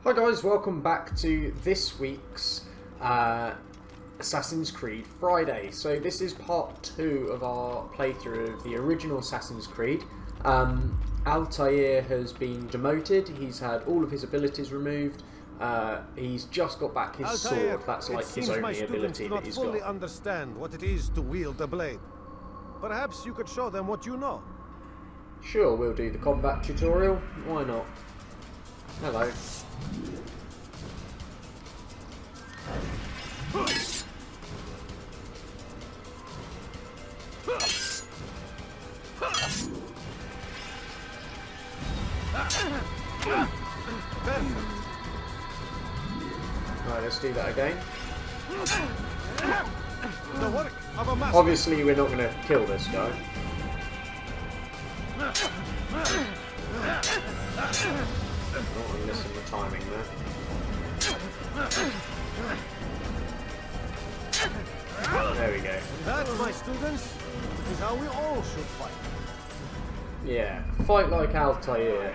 Hi guys, welcome back to this week's Assassin's Creed Friday. So this is part 2 of our playthrough of the original Assassin's Creed. Altair has been demoted, he's had all of his abilities removed, he's just got back his sword. That's like his only ability that he's got. Fully understand what it is to wield a blade. Perhaps you could show them what you know. Sure, we'll do the combat tutorial. Why not? Hello. Right, let's do that again. The work of a master. Obviously, we're not going to kill this guy. Oh, I'm missing the timing there. There we go. That, my students, is how we all should fight. Yeah, fight like Altair.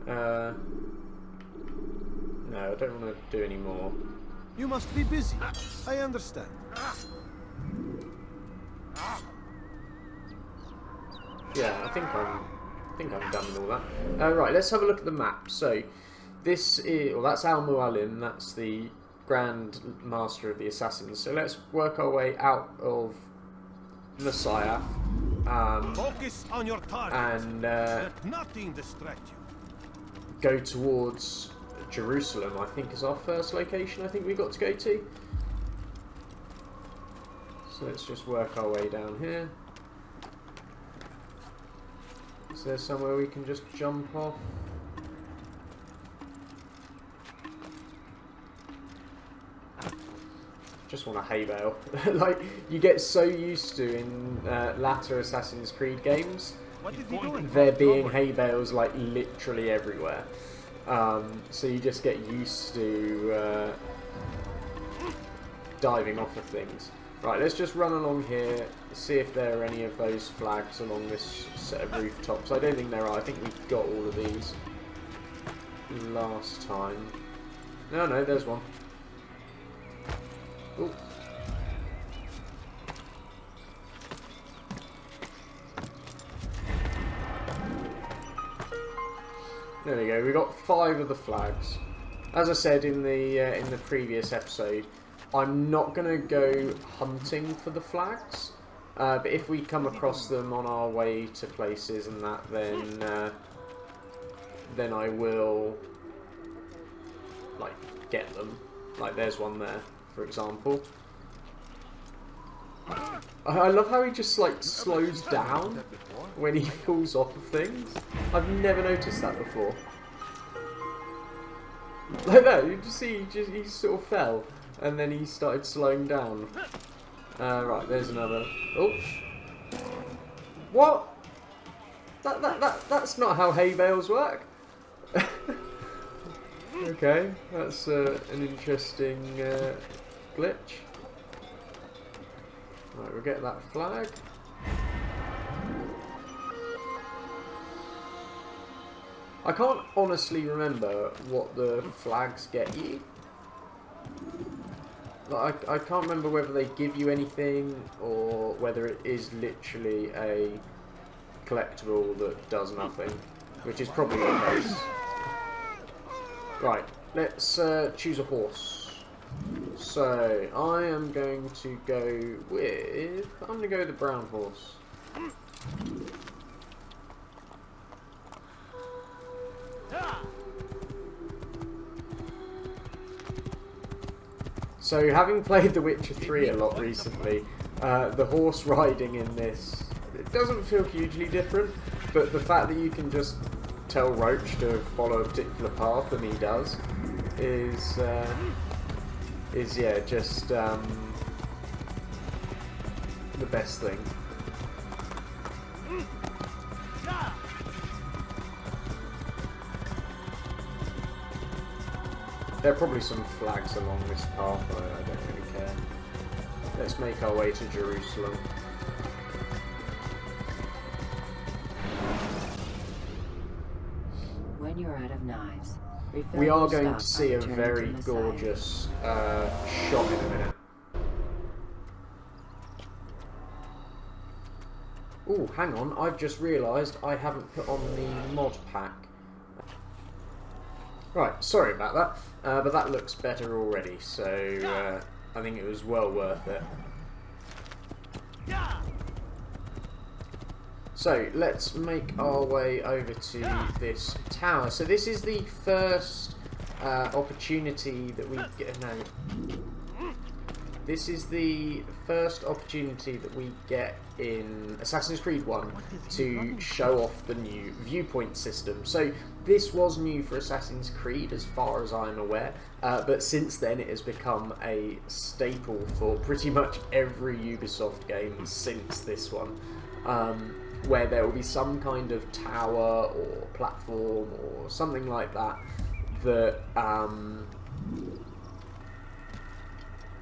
No, I don't want to do any more. You must be busy. I understand. Yeah, I think I'm done with all that. Right, let's have a look at the map. So, this is, well, that's Al Mualim. That's the Grand Master of the Assassins. So let's work our way out of Messiah. Focus on your target. And Let nothing distract you. go towards Jerusalem. I think is our first location. I think we got to go to. So let's just work our way down here. Is there somewhere we can just jump off? Just want a hay bale. Like, you get so used to in latter Assassin's Creed games, What did he do? there being hay bales like literally everywhere. So you just get used to diving off of things. Right, let's just run along here, see if there are any of those flags along this set of rooftops. I don't think there are. I think we got all of these last time. No, there's one. Ooh. There we go. We got 5 of the flags. As I said in the previous episode, I'm not going to go hunting for the flags, but if we come across them on our way to places and that, then I will like get them. Like there's one there, for example. I love how he just like slows down when he falls off of things. I've never noticed that before. Like that, you just see he sort of fell. And then he started slowing down. Right, there's another. Oh, what? That's not how hay bales work. Okay, that's an interesting glitch. Right, we'll get that flag. I can't honestly remember what the flags get you. Like, I can't remember whether they give you anything or whether it is literally a collectible that does nothing, which is probably the case. Right, let's choose a horse. So, I am going to go with... I'm going to go with the brown horse. So, having played The Witcher 3 a lot recently, the horse riding in this, it doesn't feel hugely different, but the fact that you can just tell Roach to follow a particular path, and he does, is yeah, just the best thing. There are probably some flags along this path, but I don't really care. Let's make our way to Jerusalem. When you're out of knives, refill We are your going to stock see on a return very to Messiah. gorgeous shot in a minute. Oh, hang on, I've just realised I haven't put on the mod pack. Right, sorry about that, but that looks better already, so I think it was well worth it. So, let's make our way over to this tower. So this is the first opportunity that we get... No. This is the first opportunity that we get in Assassin's Creed 1 to show off the new viewpoint system. So this was new for Assassin's Creed as far as I'm aware, but since then it has become a staple for pretty much every Ubisoft game since this one, where there will be some kind of tower or platform or something like that that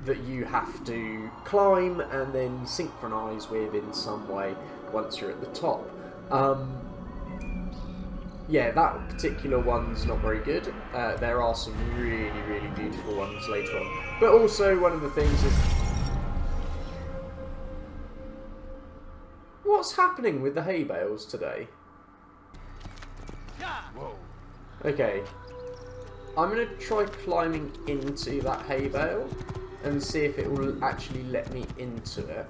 that you have to climb and then synchronize with in some way once you're at the top. Yeah, that particular one's not very good. There are some really, really beautiful ones later on. But also one of the things is... What's happening with the hay bales today? Okay. I'm going to try climbing into that hay bale and see if it will actually let me into it,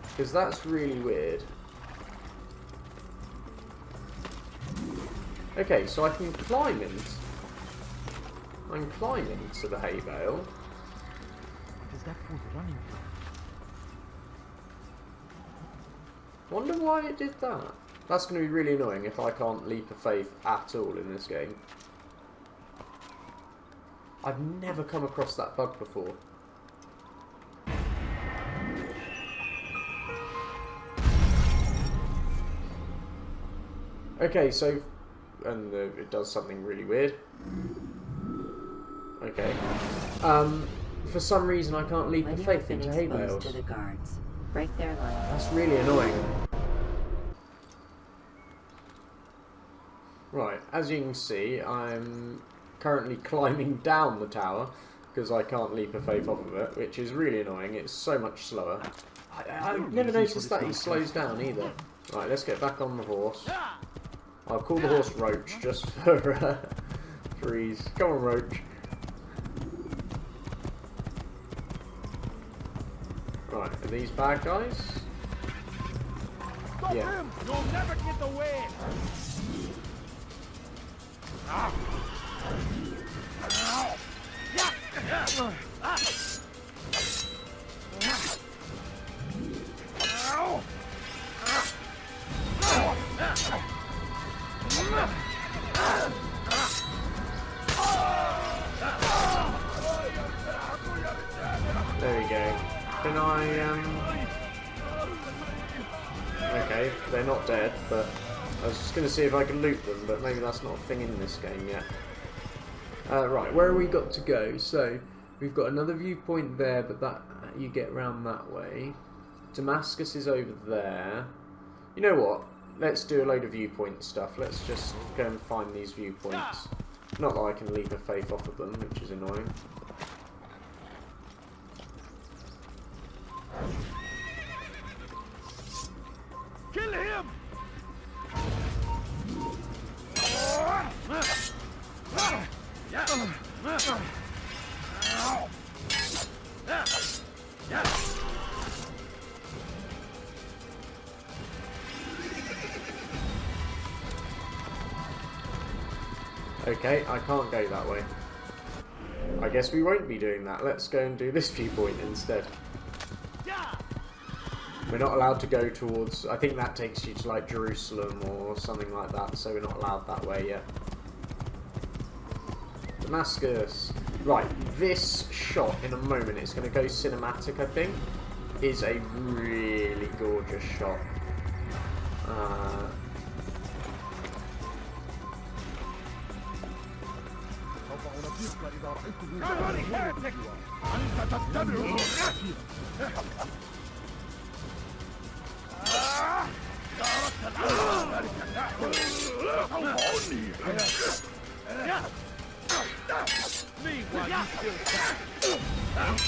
because that's really weird. Okay, so I can climb into the hay bale. What is that fool running from? Wonder why it did that. That's going to be really annoying if I can't leap of faith at all in this game. I've never come across that bug before. Okay, so... And it does something really weird. Okay. For some reason I can't leap of faith into hay bales. To the guards. Break their line. That's really annoying. Right, as you can see, I'm currently climbing down the tower because I can't leap of faith off of it, which is really annoying. It's so much slower. I've never noticed that he slows down either. Right, let's get back on the horse. I'll call the horse Roach just for ease. Come on, Roach. Right, are these bad guys? Stop Yeah. him! You'll never get away! There we go. Can I, Okay, they're not dead, but I was just going to see if I could loot them, but maybe that's not a thing in this game yet. Right, where have we got to go? So, we've got another viewpoint there, but that you get around that way. Damascus is over there. You know what? Let's do a load of viewpoint stuff. Let's just go and find these viewpoints. Not that I can leap of faith off of them, which is annoying. Kill him! Okay, I can't go that way. I guess we won't be doing that. Let's go and do this viewpoint instead. We're not allowed to go towards... I think that takes you to, like, Jerusalem or something like that, so we're not allowed that way yet. Damascus. Right, this shot in a moment, it's going to go cinematic, I think, is a really gorgeous shot. Meanwhile, you still can't.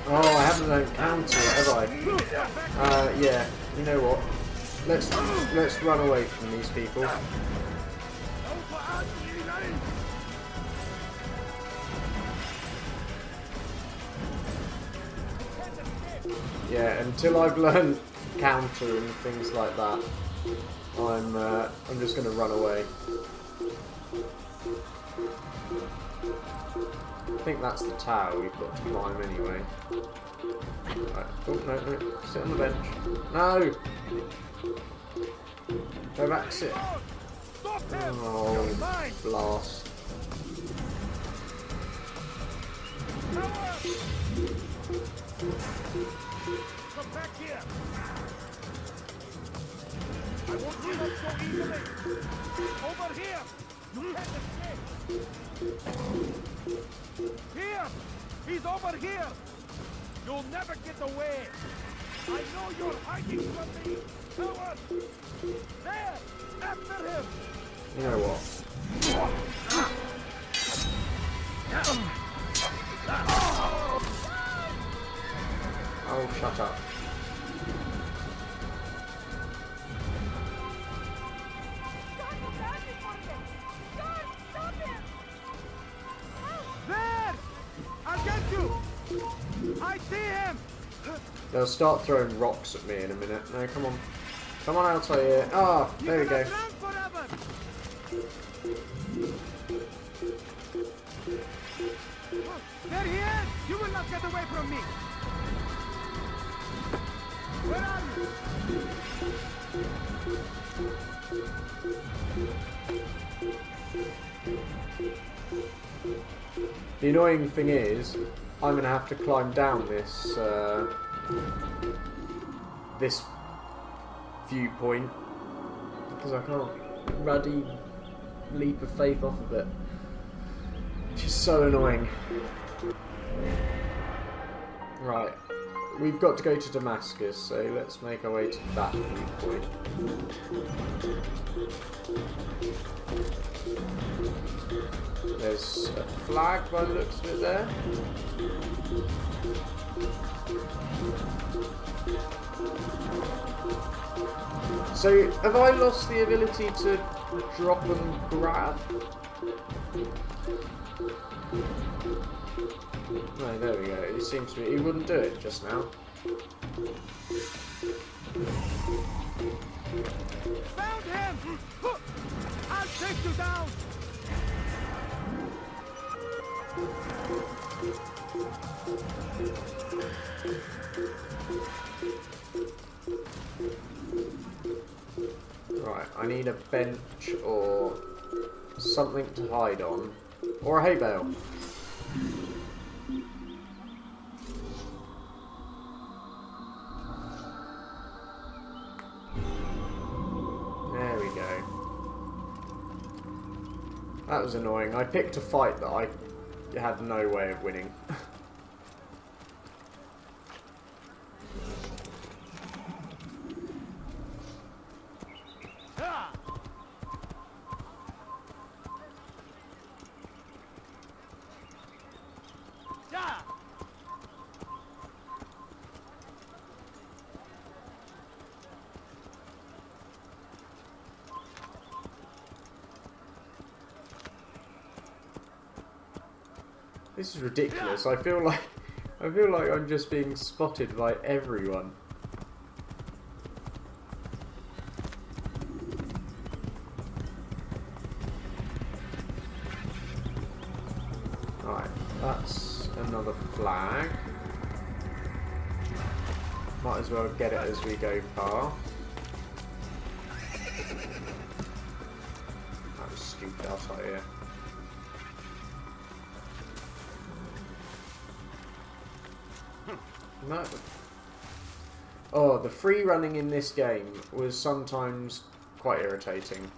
Oh, I haven't learned counter, have I? Yeah. You know what? Let's run away from these people. Yeah, until I've learned counter and things like that, I'm just gonna run away. I think that's the tower we've got to climb anyway. Right. Oh, no, sit on the bench. No! Go back, sit. Oh, blast. Come back here! I won't give up so easily! Over here! You can't escape! Here! He's over here! You'll never get away! I know you're hiding from me! Coward! There! After him! You know what? Oh, shut up. There! I'll get you! I see him! They'll start throwing rocks at me in a minute. No, come on. Come on out here. Ah, there we go. There he is! You will not get away from me! Where are you? The annoying thing is, I'm gonna have to climb down this this viewpoint because I can't ruddy leap of faith off of it. Which is so annoying. Right, we've got to go to Damascus, so let's make our way to that viewpoint. There's a flag by the looks of it there. So, have I lost the ability to drop and grab? No, there we go. It seems to be. He wouldn't do it just now. Found him! I'll take you down! Right, I need a bench or something to hide on. Or a hay bale. There we go. That was annoying. I picked a fight that I had no way of winning. This is ridiculous. I feel like I'm just being spotted by everyone. Right, that's another flag. Might as well get it as we go past. That was stupid outside here. No. Oh, the free running in this game was sometimes quite irritating.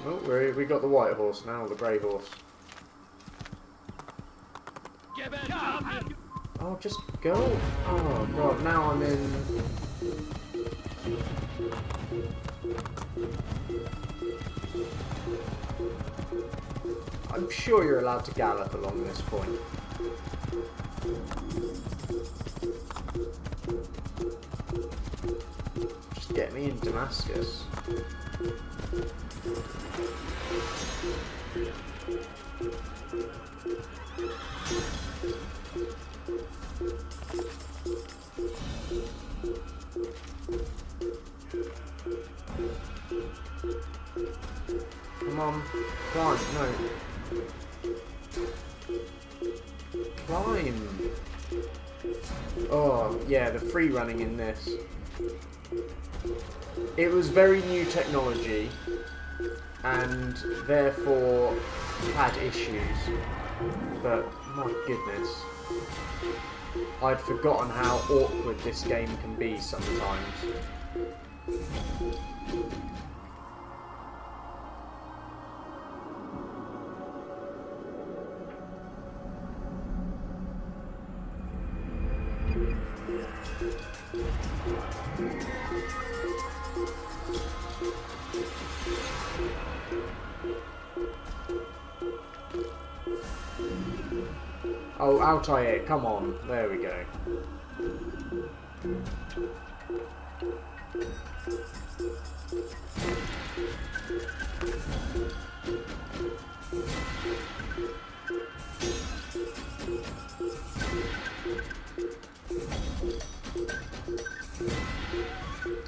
Oh, we got the white horse now, the grey horse. Oh, just go. Oh, God, now I'm in... I'm sure you're allowed to gallop along this point. Just get me in Damascus. Come on, climb, no. Climb! Oh, yeah, the free running in this. It was very new technology, and therefore had issues. But, my goodness. I'd forgotten how awkward this game can be sometimes. Oh, Altair, come on. There we go.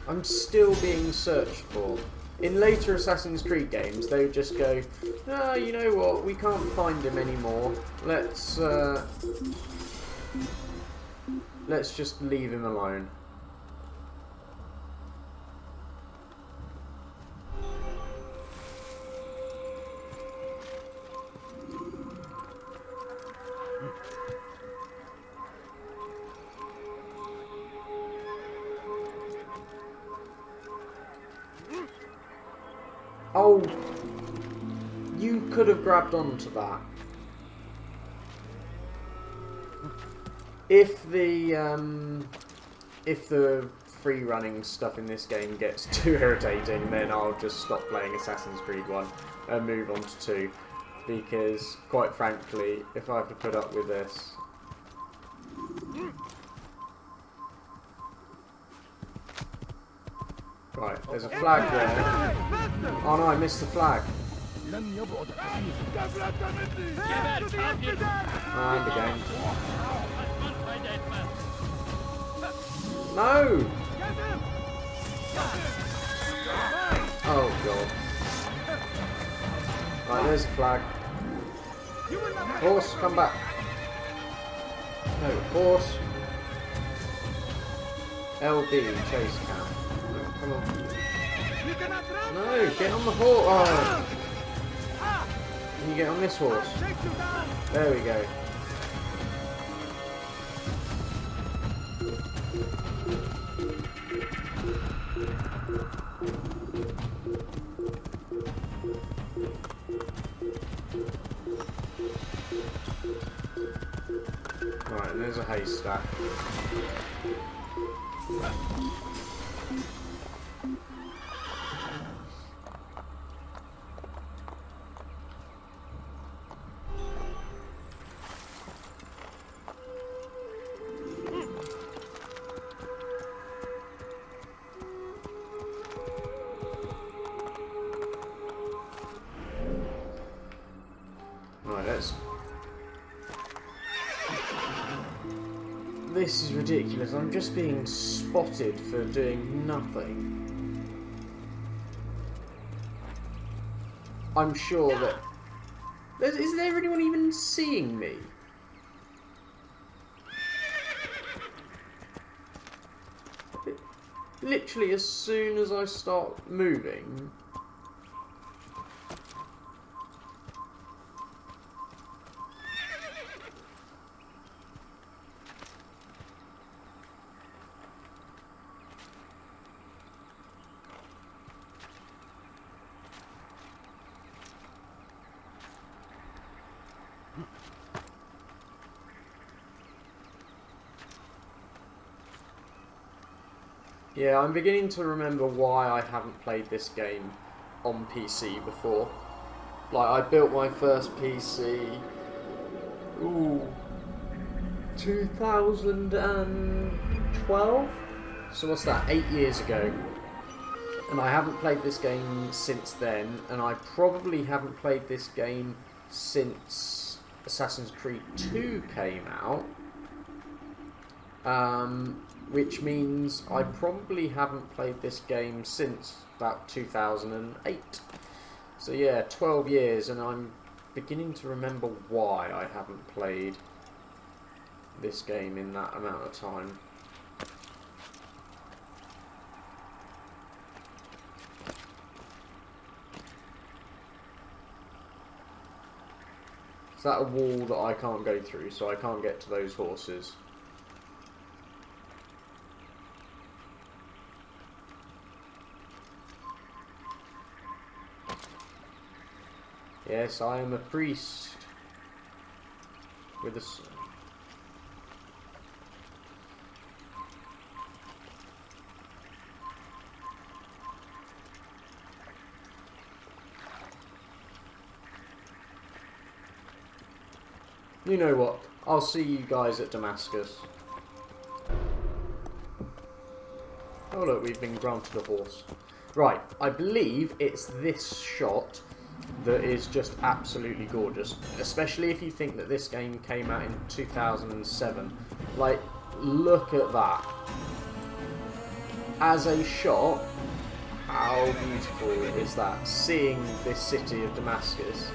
I'm still being searched for. In later Assassin's Creed games, they would just go, "Ah, you know what? We can't find him anymore. Let's just leave him alone." Oh, you could have grabbed onto that. If the free running stuff in this game gets too irritating, then I'll just stop playing Assassin's Creed 1 and move on to 2. Because, quite frankly, if I have to put up with this... Right, there's a flag there. Oh no, I missed the flag. And again. No! Oh god. Right, there's a flag. Horse, come back. No, horse. LB, chase cam. Come on. No, get on the horse. Oh. Can you get on this horse? There we go. Right, and there's a haystack. This is ridiculous. I'm just being spotted for doing nothing. I'm sure that... Is there anyone even seeing me? Literally, as soon as I start moving... Yeah, I'm beginning to remember why I haven't played this game on PC before. Like, I built my first PC... Ooh... 2012? So what's that? 8 years ago. And I haven't played this game since then, and I probably haven't played this game since Assassin's Creed 2 came out. Which means I probably haven't played this game since about 2008. So yeah, 12 years, and I'm beginning to remember why I haven't played this game in that amount of time. Is that a wall that I can't go through, so I can't get to those horses? Yes, I am a priest with a... You know what? I'll see you guys at Damascus. Oh look, we've been granted a horse. Right, I believe it's this shot that is just absolutely gorgeous. Especially if you think that this game came out in 2007. Like, look at that. As a shot, how beautiful is that? Seeing this city of Damascus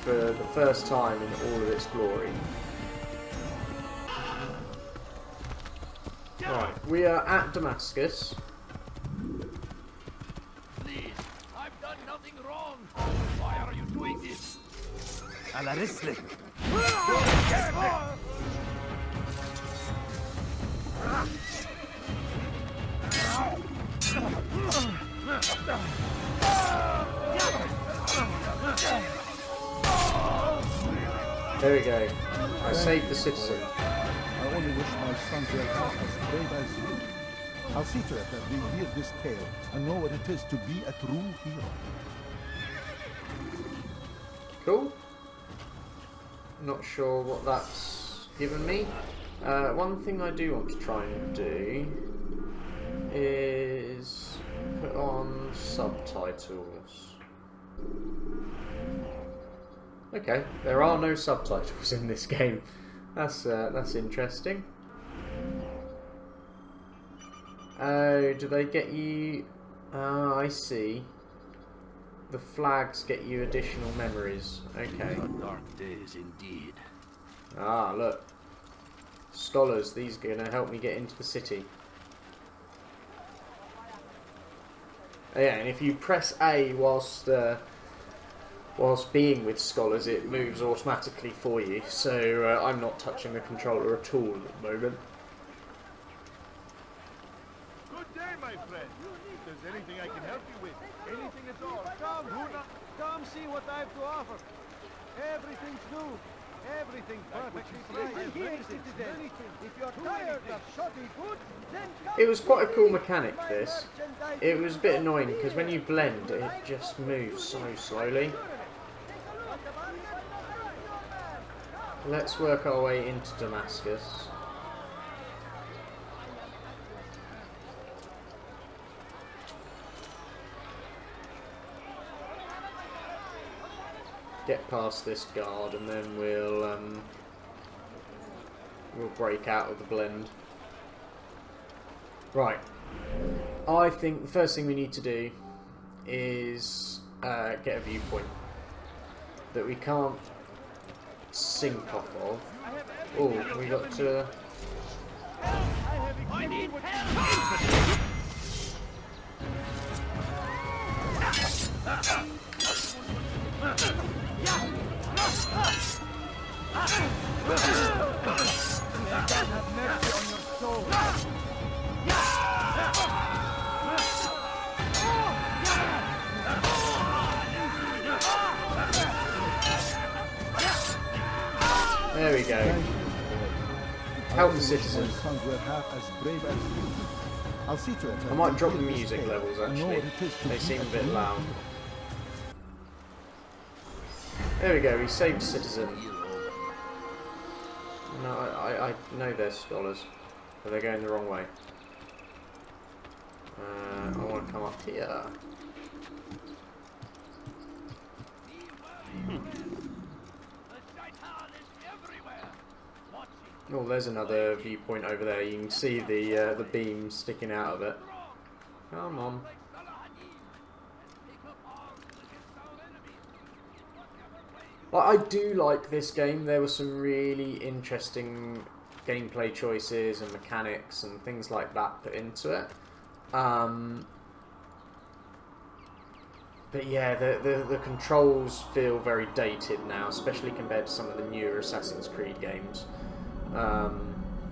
for the first time in all of its glory. Right, we are at Damascus. Please, I've done nothing wrong. Why are you doing this? على رسلك. There we go. I saved the citizen. I only wish my sons were half as brave as you. I'll see to it that we hear this tale and know what it is to be a true hero. Cool. Not sure what that's given me. One thing I do want to try and do is put on subtitles. Okay, there are no subtitles in this game. That's interesting. Oh, do they get you... Oh, I see. The flags get you additional memories. Okay. Dark days indeed. Ah, look. Scholars, these are going to help me get into the city. Oh, yeah, and if you press A whilst being with scholars, it moves automatically for you. So I'm not touching the controller at all at the moment. Good day, my friend. If there's anything I can help you with, anything at all, come see what I have to offer. Everything's new. Everything perfectly priced. If you're tired of shoddy goods, then come. It was quite a cool mechanic, this. It was a bit annoying because when you blend, it just moves so slowly. Let's work our way into Damascus. Get past this guard and then we'll break out of the blend. Right. I think the first thing we need to do is get a viewpoint that we can't sink off of. Oh, we got to... I need help. There we go. Help the citizen. My sons were half as brave as you. I'll see to it. I might drop the music levels actually. They seem a bit loud. There we go, we saved Citizen. No, I know they're scholars, but they're going the wrong way. I want to come up here. Oh, there's another viewpoint over there. You can see the beam sticking out of it. Come on. Well, I do like this game. There were some really interesting gameplay choices and mechanics and things like that put into it. But yeah, the controls feel very dated now, especially compared to some of the newer Assassin's Creed games.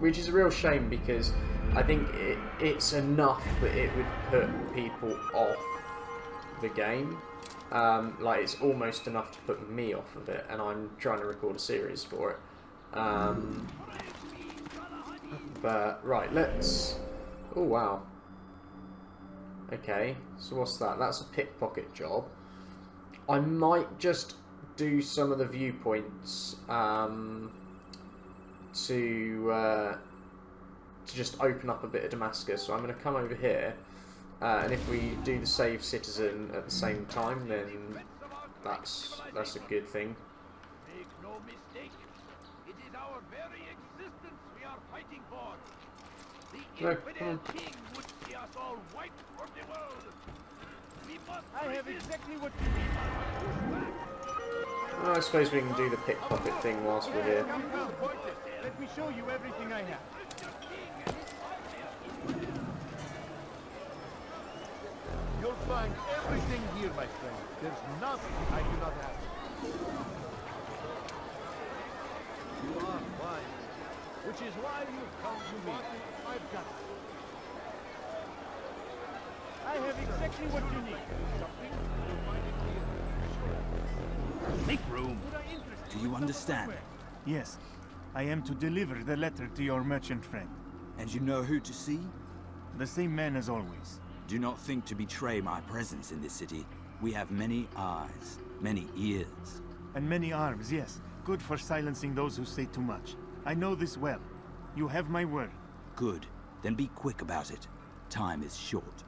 Which is a real shame because I think it's enough that it would put people off the game. Like it's almost enough to put me off of it, and I'm trying to record a series for it. But right, let's. Oh wow. Okay, so what's that? That's a pickpocket job. I might just do some of the viewpoints to just open up a bit of Damascus. So I'm going to come over here, and if we do the save citizen at the same time, then that's a good thing. Make no mistake. It is our very existence we are fighting for. The infidel king would see us all wiped from the world. We must. I have exactly what you need. I suppose we can do the pickpocket thing whilst we're here. Let me show you everything I have. You'll find everything here, my friend. There's nothing I do not have. You are wise, which is why you've come to me. I've got it. I have exactly what you need. Something you'll find it here. Make room. Do you understand? Yes. I am to deliver the letter to your merchant friend. And you know who to see? The same man as always. Do not think to betray my presence in this city. We have many eyes, many ears. And many arms, yes. Good for silencing those who say too much. I know this well. You have my word. Good. Then be quick about it. Time is short.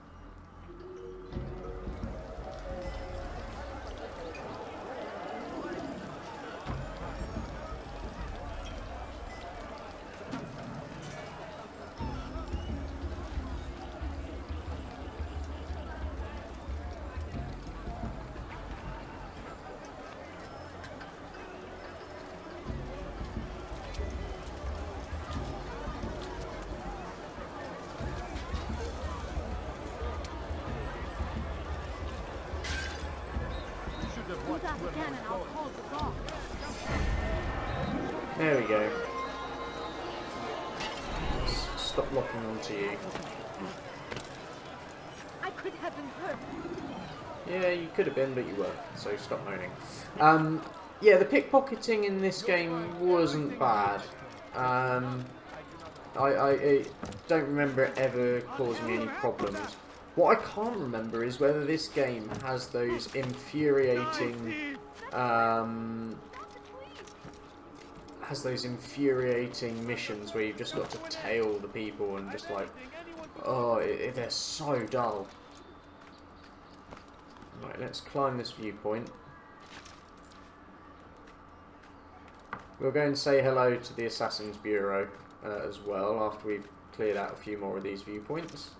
There we go. Stop locking onto you. I could have been hurt. Yeah, you could have been, but you weren't, so stop moaning. Yeah, the pickpocketing in this game wasn't bad. I don't remember it ever causing me any problems. What I can't remember is whether this game has those infuriating missions where you've just got to tail the people and just like, oh, they're so dull. Right, let's climb this viewpoint. We'll go and say hello to the Assassin's Bureau as well after we've cleared out a few more of these viewpoints.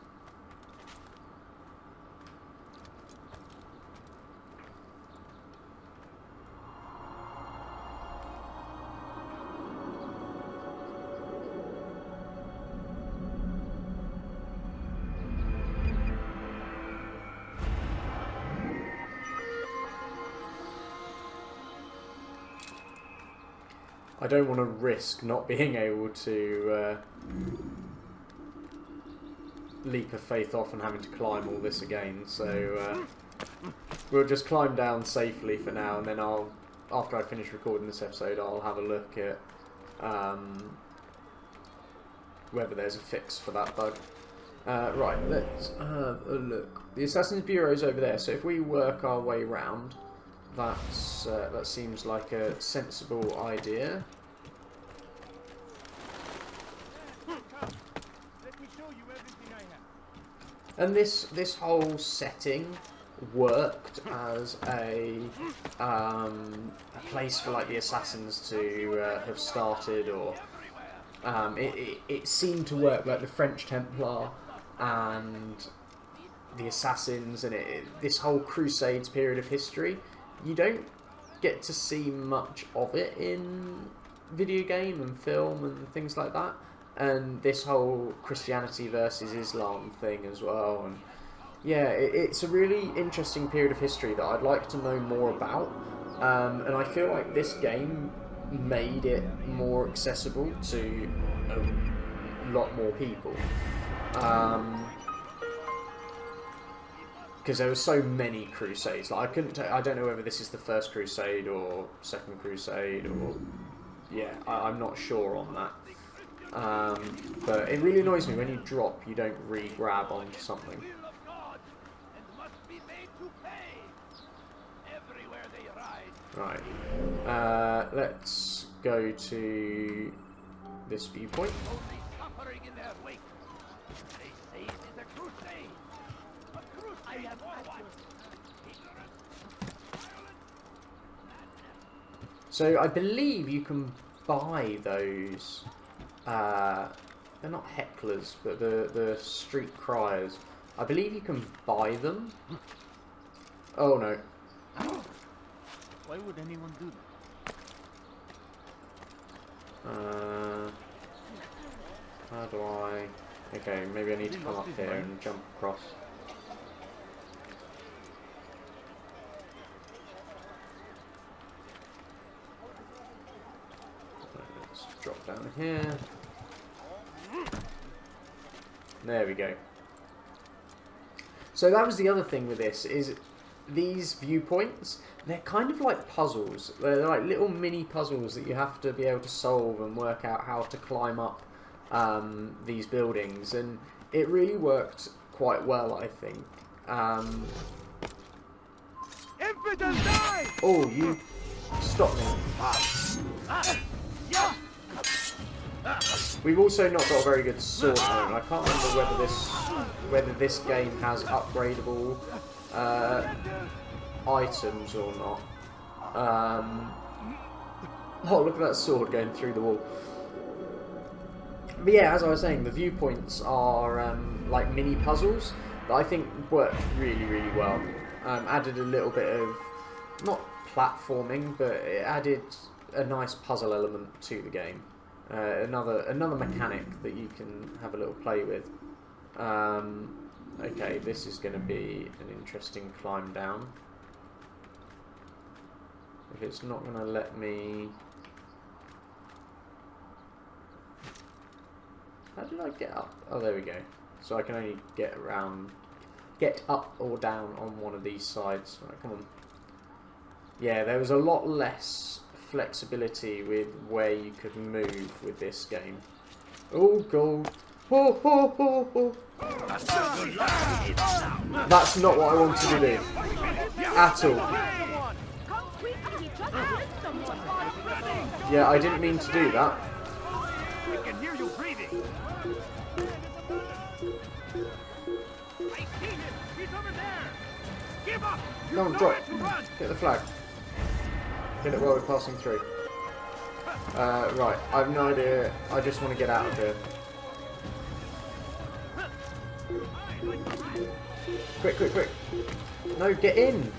I don't want to risk not being able to leap of faith off and having to climb all this again, so we'll just climb down safely for now, and then after I finish recording this episode, I'll have a look at whether there's a fix for that bug. Right, let's have a look. The Assassin's Bureau is over there, so if we work our way round, that seems like a sensible idea. Let me show you everything I have. And this whole setting worked as a place for like the assassins to have started, or it seemed to work, like the French Templar and the assassins, and this whole Crusades period of history. You don't get to see much of it in video game and film and things like that, and this whole Christianity versus Islam thing as well. And yeah, it's a really interesting period of history that I'd like to know more about, and I feel like this game made it more accessible to a lot more people, because there were so many crusades. Like I don't know whether this is the first crusade or second crusade, or yeah, I'm not sure on that. But it really annoys me when you drop, you don't re-grab onto something. Right, let's go to this viewpoint. So I believe you can buy those. They're not hecklers, but the street criers. I believe you can buy them. Oh no. Why would anyone do that? How do I... Okay, maybe I need to come up here and jump across. Let's drop down here. There we go. So that was the other thing with this, is these viewpoints, they're kind of like puzzles. They're like little mini puzzles that you have to be able to solve and work out how to climb up these buildings, and it really worked quite well, I think. Infidel, die! Oh, you stop me. We've also not got a very good sword at the moment. I can't remember whether this game has upgradable items or not. Oh, look at that sword going through the wall. But yeah, as I was saying, the viewpoints are like mini puzzles that I think worked really, really well. Added a little bit of, not platforming, but it added a nice puzzle element to the game. Another mechanic that you can have a little play with. Okay, this is going to be an interesting climb down. If it's not going to let me... How did I get up? Oh, there we go. So I can only get up or down on one of these sides. Right, come on. Yeah, there was a lot less flexibility with where you could move with this game. Oh, God. Ho, ho, ho, ho. That's not what I wanted to do. At all. Yeah, I didn't mean to do that. I can hear you breathing. I see him. He's over there. Give up. Come on, drop. Get the flag. Get it while we're passing through. Right, I have no idea. I just want to get out of here. Quick, quick, quick. No, get in.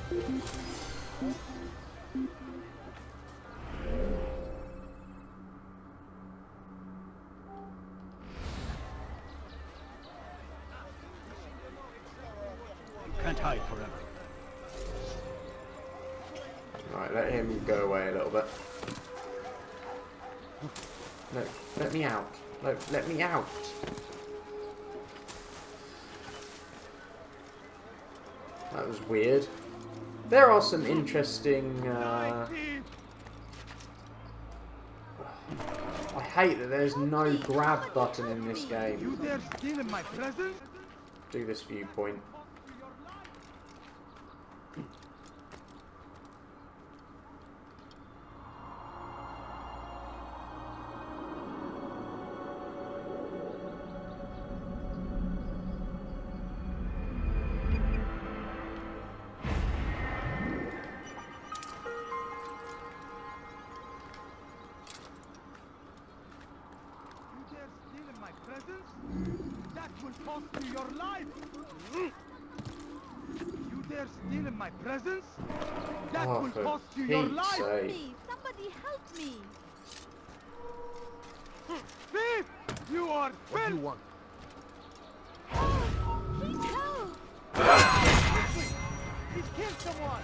Can't hide forever. Right, let him go away a little bit. No, let me out. No, let me out. That was weird. There are some interesting... I hate that there's no grab button in this game. You dare steal in my presence? do this viewpoint. That will cost you your life! You dare steal in my presence? That Oh, will for cost you your Pete's life! sake. Please, somebody help me! Thief! You are What do you filth! want? Please help! He's killed someone!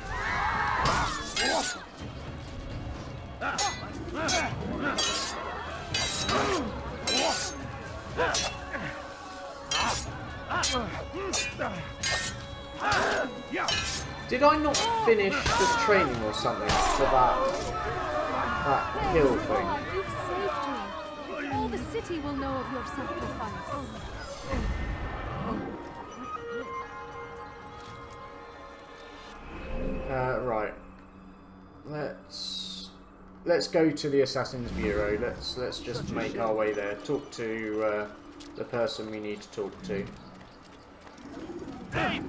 Did I not finish the training or something for that kill thing? God, you've saved me! All the city will know of your sacrifice. Right. Let's go to the Assassin's Bureau. Let's just make our way there. Talk to the person we need to talk to.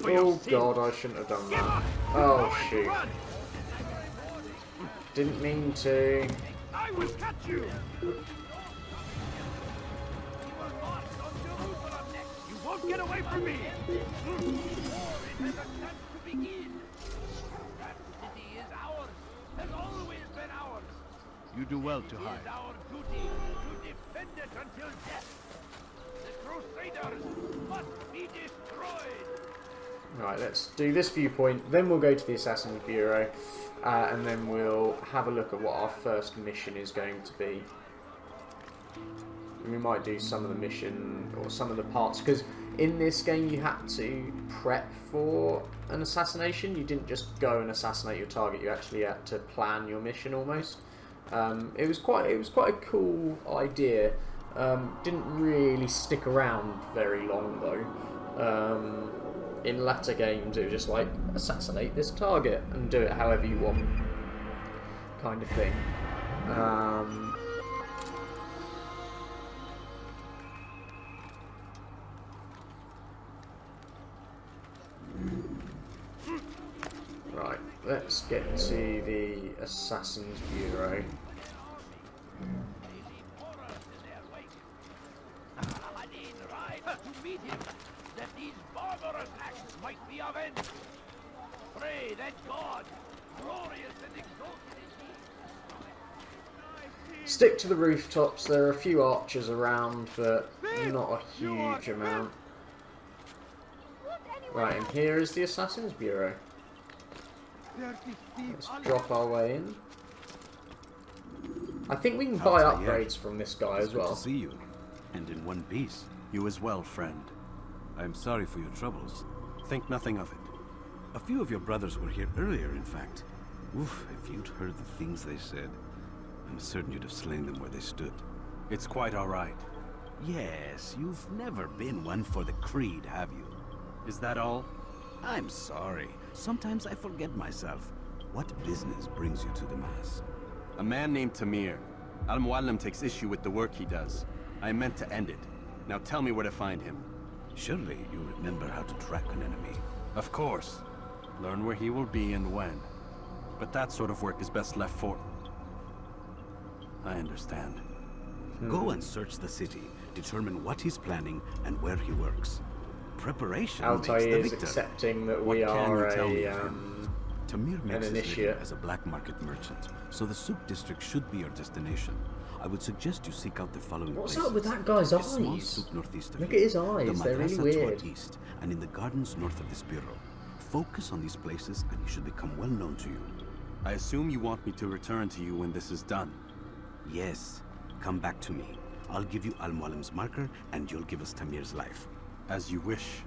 Oh god, I shouldn't have done that. Oh shoot. Didn't mean to. I will catch you! You won't get away from me! It has a chance to begin! That city is ours! Has always been ours! You do well to It hide. is our duty to defend it until death! The Crusaders must be destroyed! Right, let's do this viewpoint, then we'll go to the Assassin's Bureau, and then we'll have a look at what our first mission is going to be. We might do some of the mission, or some of the parts, because in this game you had to prep for an assassination. You didn't just go and assassinate your target, you actually had to plan your mission almost. It was quite a cool idea. Didn't really stick around very long though. In latter games it was just like, assassinate this target and do it however you want, kind of thing. Right, let's get to the Assassin's Bureau. I need ride to meet him, that these barbarous acts might be avenged. Pray that God, glorious and exalted is he. Stick to the rooftops. There are a few archers around, but not a huge amount. Right, and here is the Assassin's Bureau. Let's drop our way in. I think we can buy upgrades from this guy as Good well. to see you, and in one piece. You as well, friend. I'm sorry for your troubles. Think nothing of it. A few of your brothers were here earlier, in fact. Oof, if you'd heard the things they said, I'm certain you'd have slain them where they stood. It's quite all right. Yes, you've never been one for the creed, have you? Is that all? I'm sorry. Sometimes I forget myself. What business brings you to the mass? A man named Tamir. Al-Muallim takes issue with the work he does. I meant to end it. Now tell me where to find him. Surely you remember how to track an enemy. Of course. Learn where he will be and when. But that sort of work is best left for... I understand. Go and search the city. Determine what he's planning and where he works. Preparation makes the Altair is victor. accepting that What we can are you tell me a of him? Tamir makes his initiate. living as a black market merchant, so the souk district should be your destination. I would suggest you seek out the following What's places. up with that guy's A small eyes? souk northeast of Look you, at his eyes, the they're really madrasa weird. toward east, and in the gardens north of this bureau. Focus on these places and you should become well known to you. I assume you want me to return to you when this is done. Yes, come back to me. I'll give you Al-Mualim's marker and you'll give us Tamir's life. As you wish.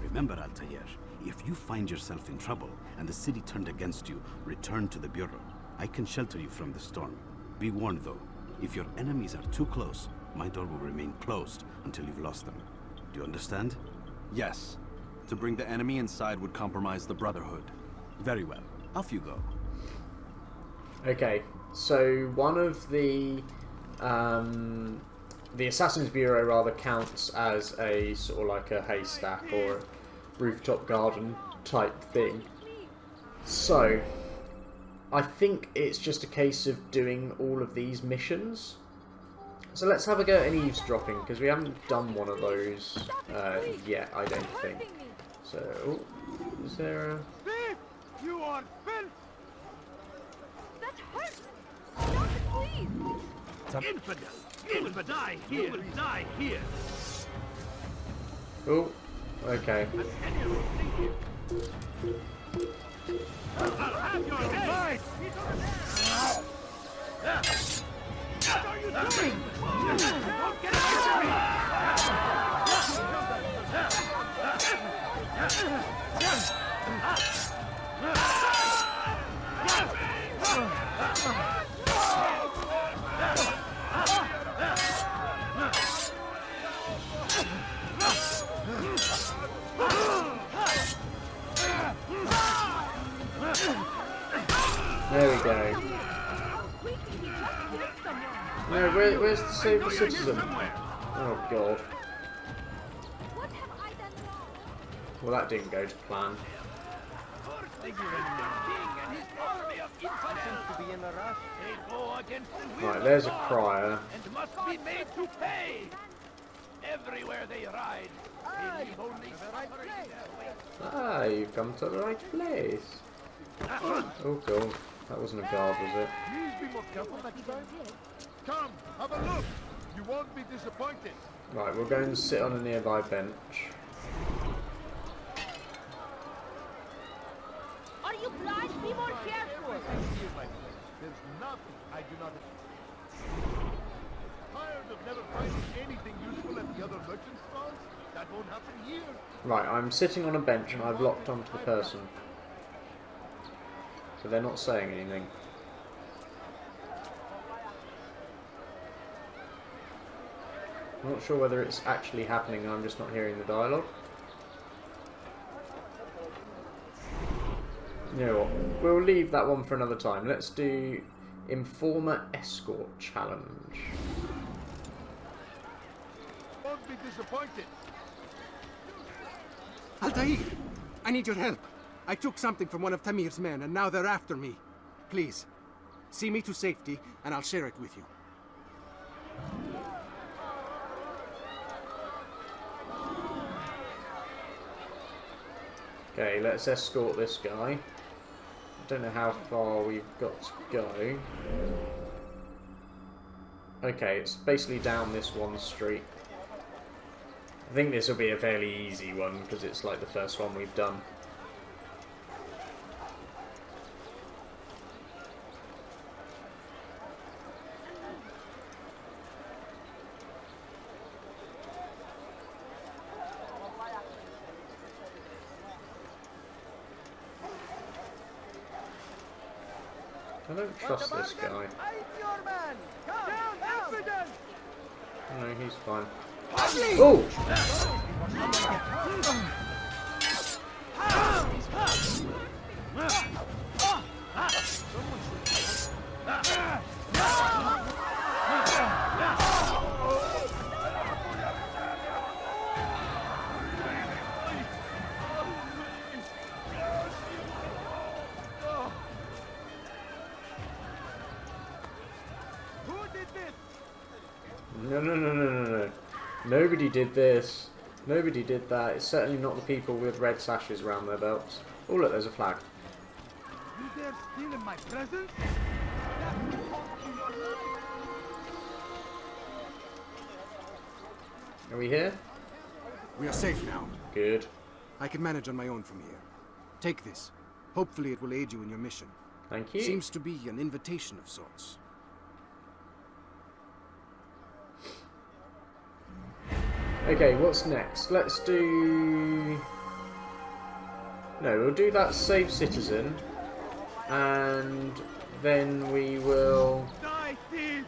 Remember, Altair, if you find yourself in trouble and the city turned against you, return to the Bureau. I can shelter you from the storm. Be warned, though, if your enemies are too close, my door will remain closed until you've lost them. Do you understand? Yes. To bring the enemy inside would compromise the Brotherhood. Very well. Off you go. Okay, so one of the Assassin's Bureau rather counts as a sort of like a haystack or a rooftop garden type thing. So I think it's just a case of doing all of these missions. So let's have a go at an eavesdropping, because we haven't done one of those yet, I don't think. So, oh, is there a... Thief! You are filth! That hurts! Stop it, please! Infidel! You will die here! You will die here! Oh, okay. I'll have your head! What are you doing? Don't get away! There we go. No, where's the save the citizen? Oh god. What have I done wrong? Well, that didn't go to plan. Right, there's a crier. And must be made to pay! Everywhere they ride, they leave only suffering. Ah, you've come to the right place. Oh god, that wasn't a guard, was it? Please be more careful next time. Come, have a look. You won't be disappointed. Right, we'll go and sit on a nearby bench. Are you blind? Be more careful! There's nothing I do not... Tired of never finding anything useful at the other merchant stalls? That won't happen here. Right, I'm sitting on a bench and I've locked onto the person. So they're not saying anything. I'm not sure whether it's actually happening and I'm just not hearing the dialogue. You know what, we'll leave that one for another time. Let's do Informer Escort Challenge. Won't be disappointed. Altair, I need your help. I took something from one of Tamir's men, and now they're after me. Please, see me to safety, and I'll share it with you. Okay, let's escort this guy. I don't know how far we've got to go. Okay, it's basically down this one street. I think this will be a fairly easy one, because it's like the first one we've done. I don't trust this guy. No, he's fine. Oh! No. Nobody did this. Nobody did that. It's certainly not the people with red sashes around their belts. Oh look, there's a flag. You dare steal in my presence? Are we here? We are safe now. Good. I can manage on my own from here. Take this. Hopefully it will aid you in your mission. Thank you. Seems to be an invitation of sorts. Okay, what's next? Let's do... No, we'll do that save citizen. And then we will... Die, thief!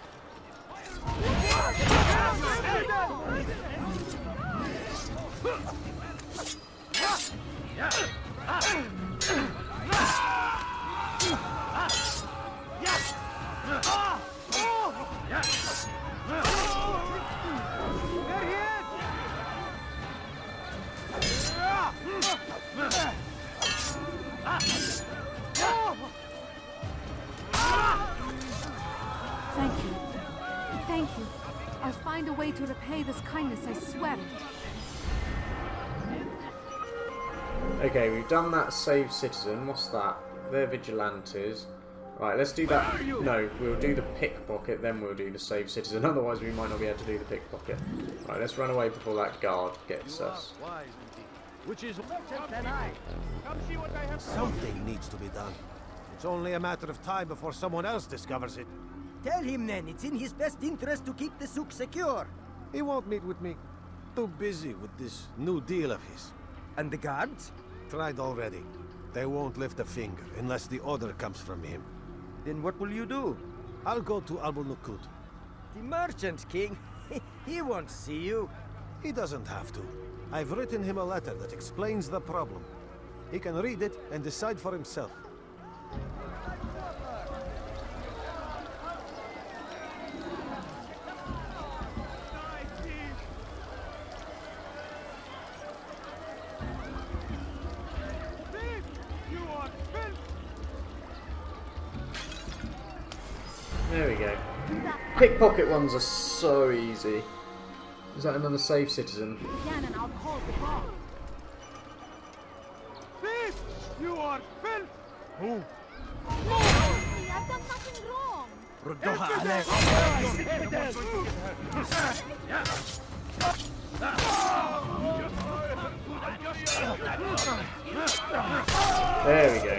to repay this kindness, I swear it. Okay, we've done that save citizen. What's that? They're vigilantes. Right, let's do that. No, we'll do the pickpocket, then we'll do the save citizen. Otherwise, we might not be able to do the pickpocket. Right, let's run away before that guard gets us. Which is than I. Come see what I have. Something needs to be done. It's only a matter of time before someone else discovers it. Tell him then, it's in his best interest to keep the souk secure. He won't meet with me. Too busy with this new deal of his. And the guards? Tried already. They won't lift a finger unless the order comes from him. Then what will you do? I'll go to Abu Nukud. The merchant king? He won't see you. He doesn't have to. I've written him a letter that explains the problem. He can read it and decide for himself. There we go. Pickpocket ones are so easy. Is that another save citizen? Again, and I'll call the guard. Thief! You are filth! Who? I've done nothing wrong. There we go.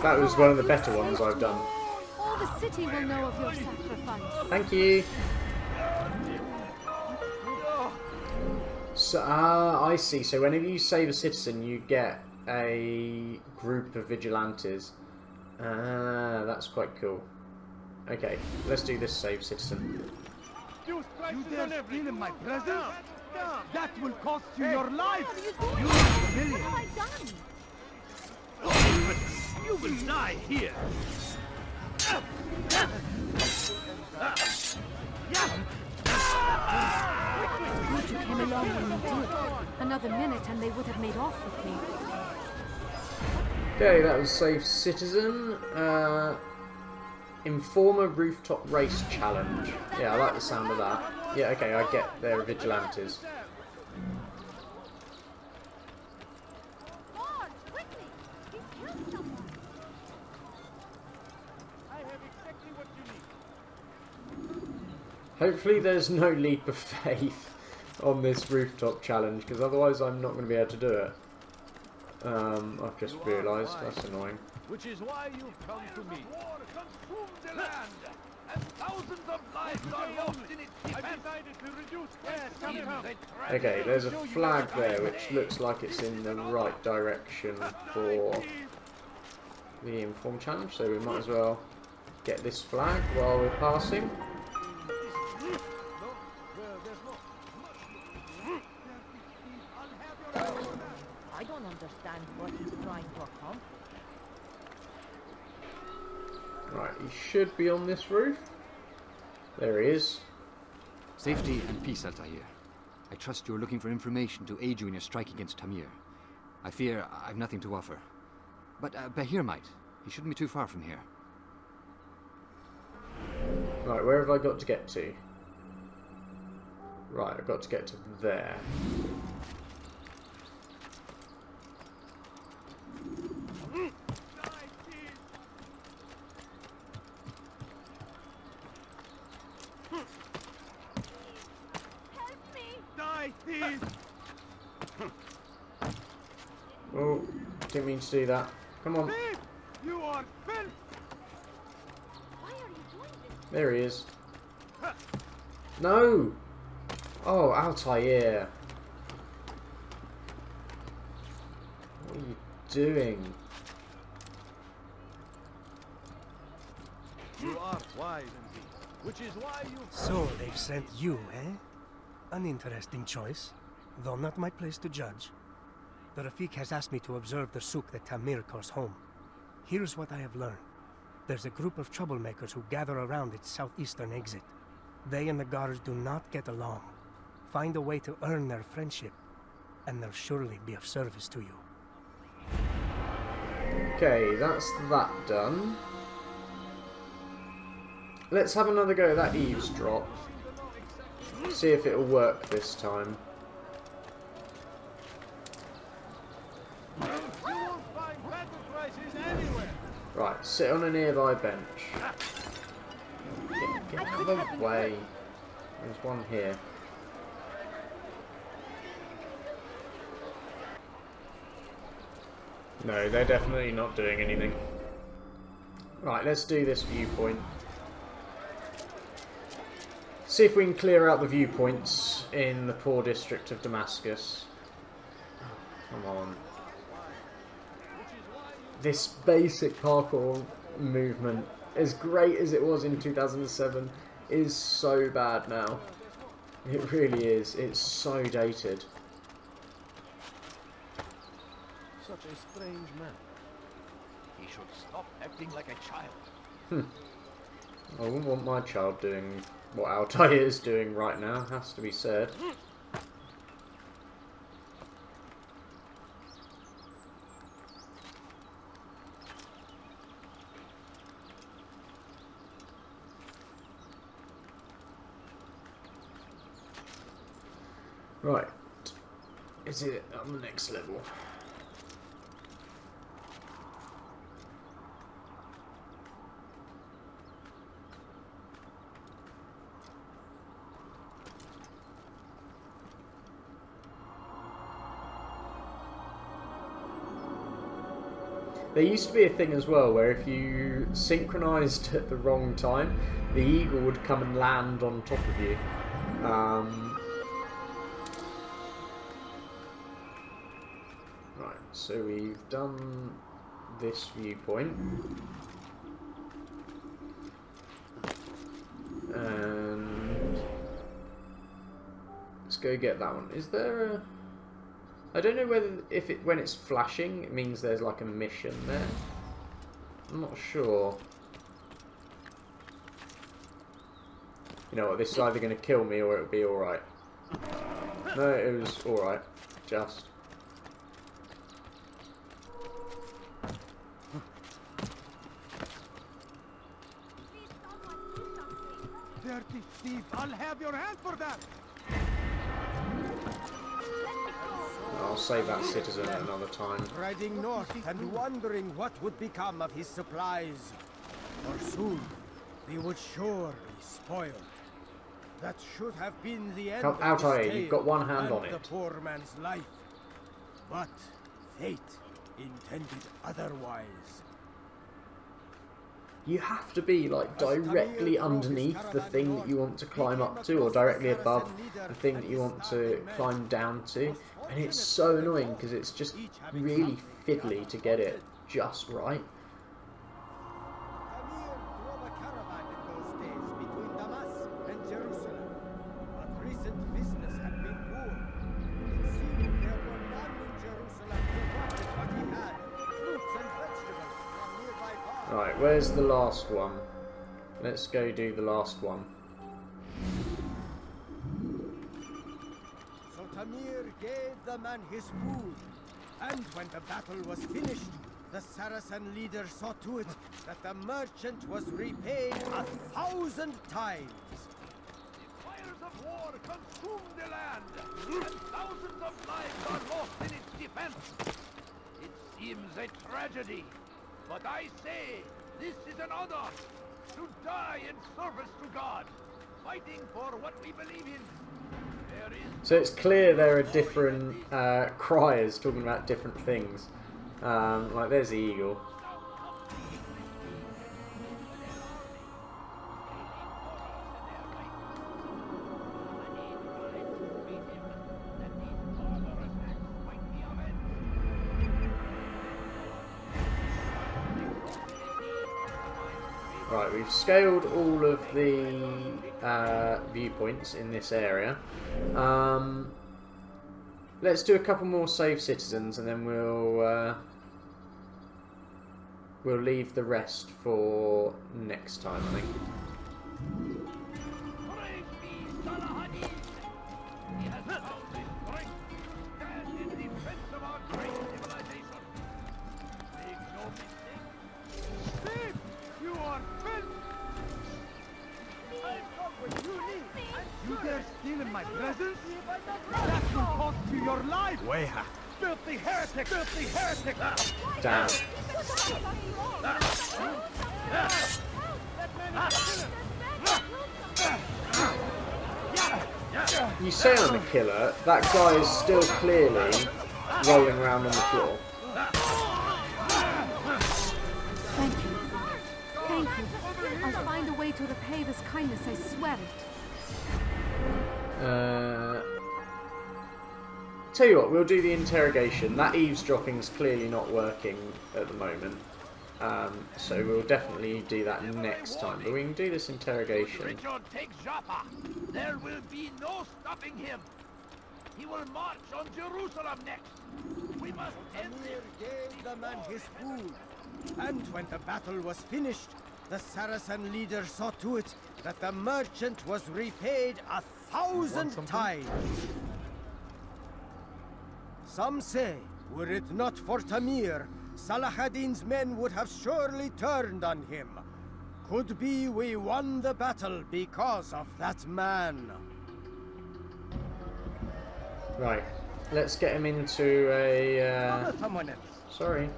That was one of the better ones I've done. All the city will know of your sacrifice. Thank you. So, I see. So whenever you save a citizen, you get a group of vigilantes. That's quite cool. Okay, let's do this save citizen. You dare steal in my presence? That will cost you your life! You what have I done? You will die here! Good you came along when you did. Another minute and they would have made off with me. Okay, that was save citizen. Informer rooftop race challenge. Yeah, I like the sound of that. Yeah, okay, I get they're vigilantes. Guard, quickly! He killed someone. I have exactly what you need. Hopefully there's no leap of faith on this rooftop challenge, because otherwise I'm not going to be able to do it. I've just realised, that's annoying. Which is why you've come to me. War consumed the land, and thousands of lives are lost in its defense. I decided to reduce Okay, there's a flag there which looks like it's in the right direction for the inform challenge, so we might as well get this flag while we're passing. I don't understand what he's trying to accomplish. Right, he should be on this roof. There he is. Safety and peace, Altair. I trust you're looking for information to aid you in your strike against Tamir. I fear I've nothing to offer. But Bahir might. He shouldn't be too far from here. Right, where have I got to get to? Right, I've got to get to there. Oh, didn't mean to do that. Come on. You are filth! Why are you doing this? There he is. No! Oh, Altair. What are you doing? You are wise indeed. Which is why you... So they've sent you, eh? An interesting choice, though not my place to judge. The Rafik has asked me to observe the souk that Tamir calls home. Here's what I have learned. There's a group of troublemakers who gather around its southeastern exit. They and the guards do not get along. Find a way to earn their friendship, and they'll surely be of service to you. Okay, that's that done. Let's have another go at that eavesdrop. See if it'll work this time. You won't find battle prices anywhere. Right, sit on a nearby bench. Get out of the way. There's one here. No, they're definitely not doing anything. Right, let's do this viewpoint. See if we can clear out the viewpoints in the poor district of Damascus. Oh, come on. This basic parkour movement, as great as it was in 2007, is so bad now. It really is. It's so dated. Such a strange man. He should stop acting like a child. I wouldn't want my child doing what Altair is doing right now, has to be said. Right. Is it on the next level? There used to be a thing as well where if you synchronized at the wrong time, the eagle would come and land on top of you. Right, so we've done this viewpoint. And let's go get that one. Is there a... I don't know whether when it's flashing it means there's like a mission there. I'm not sure. You know what, this is either going to kill me or it'll be alright. No, it was alright. Just. Dirty thief, I'll have your hand for that. I'll save that citizen at another time. Riding north and wondering what would become of his supplies. For soon, they would surely spoil. That should have been the end of Altair, his tale you've got one hand and on it. the poor man's life. But fate intended otherwise. You have to be like directly underneath the thing that you want to climb up to, or directly above the thing that you want to climb down to. And it's so annoying because it's just really fiddly to get it just right. Drove a caravan in those days between Damascus and Jerusalem. But recent business had been poor. It seemed there were none in Jerusalem who wanted what he had. Fruits and vegetables from nearby farms. Right, where's the last one? Let's go do the last one. So Tamir gave the man his food. And when the battle was finished, the Saracen leader saw to it that the merchant was repaid 1,000 times. The fires of war consume the land, and thousands of lives are lost in its defense. It seems a tragedy, but I say this is an honor to die in service to God, fighting for what we believe in. So it's clear there are different criers talking about different things. Like there's the eagle. Right, we've scaled all of the viewpoints in this area. Let's do a couple more save citizens, and then we'll leave the rest for next time, I think. You dare steal your life! Weha. Filthy heretic! Filthy heretic! Damn. You say I'm a killer, that guy is still clearly rolling around on the floor. Thank you. Thank you. I'll find a way to repay this kindness, I swear it. Tell you what, we'll do the interrogation. That eavesdropping's clearly not working at the moment. So we'll definitely do that next time. But we can do this interrogation. Richard takes Joppa. There will be no stopping him. He will march on Jerusalem next. We must end Tamir gave the man his food. And when the battle was finished, the Saracen leader saw to it that the merchant was repaid 1,000 times. Some say, were it not for Tamir, Salah ad-Din's men would have surely turned on him. Could be we won the battle because of that man. Right, let's get him into a... Someone else. Sorry.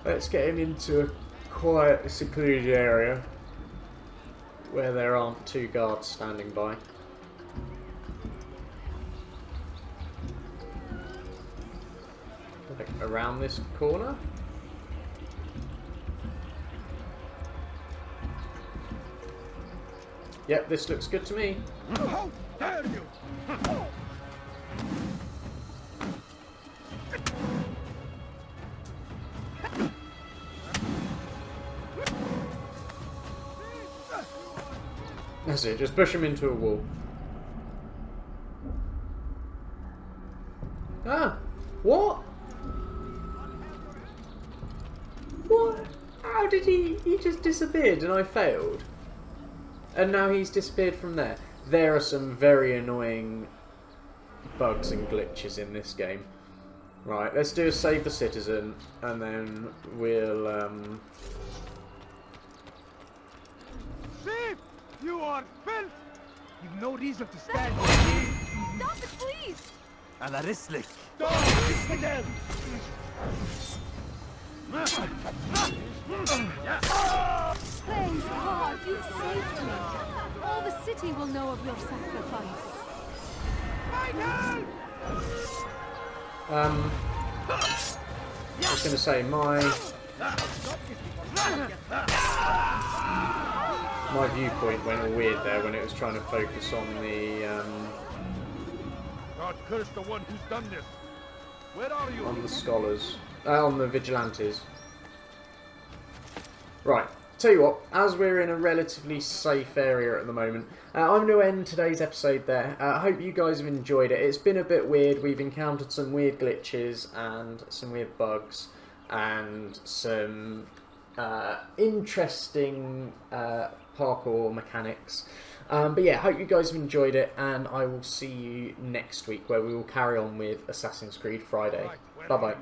Let's get him into a quiet, secluded area where there aren't two guards standing by. Like around this corner. Yep, this looks good to me. How dare you! That's it, just push him into a wall. Ah! What? What? How did he just disappeared and I failed? And now he's disappeared from there. There are some very annoying bugs and glitches in this game. Right, let's do a save the citizen and then we'll Thief! You are filth! You've no reason to stand here. Stop it, please! Ala rislik. Don't kiss again! Praise God, you've saved me. All the city will know of your sacrifice. I was going to say my viewpoint went all weird there when it was trying to focus on the God curse the one who's done this. Where are you? on the scholars, on the vigilantes. Right. Tell you what, as we're in a relatively safe area at the moment, I'm going to end today's episode there. I hope you guys have enjoyed it. It's been a bit weird. We've encountered some weird glitches and some weird bugs and some interesting parkour mechanics. But yeah, hope you guys have enjoyed it, and I will see you next week where we will carry on with Assassin's Creed Friday. Bye-bye.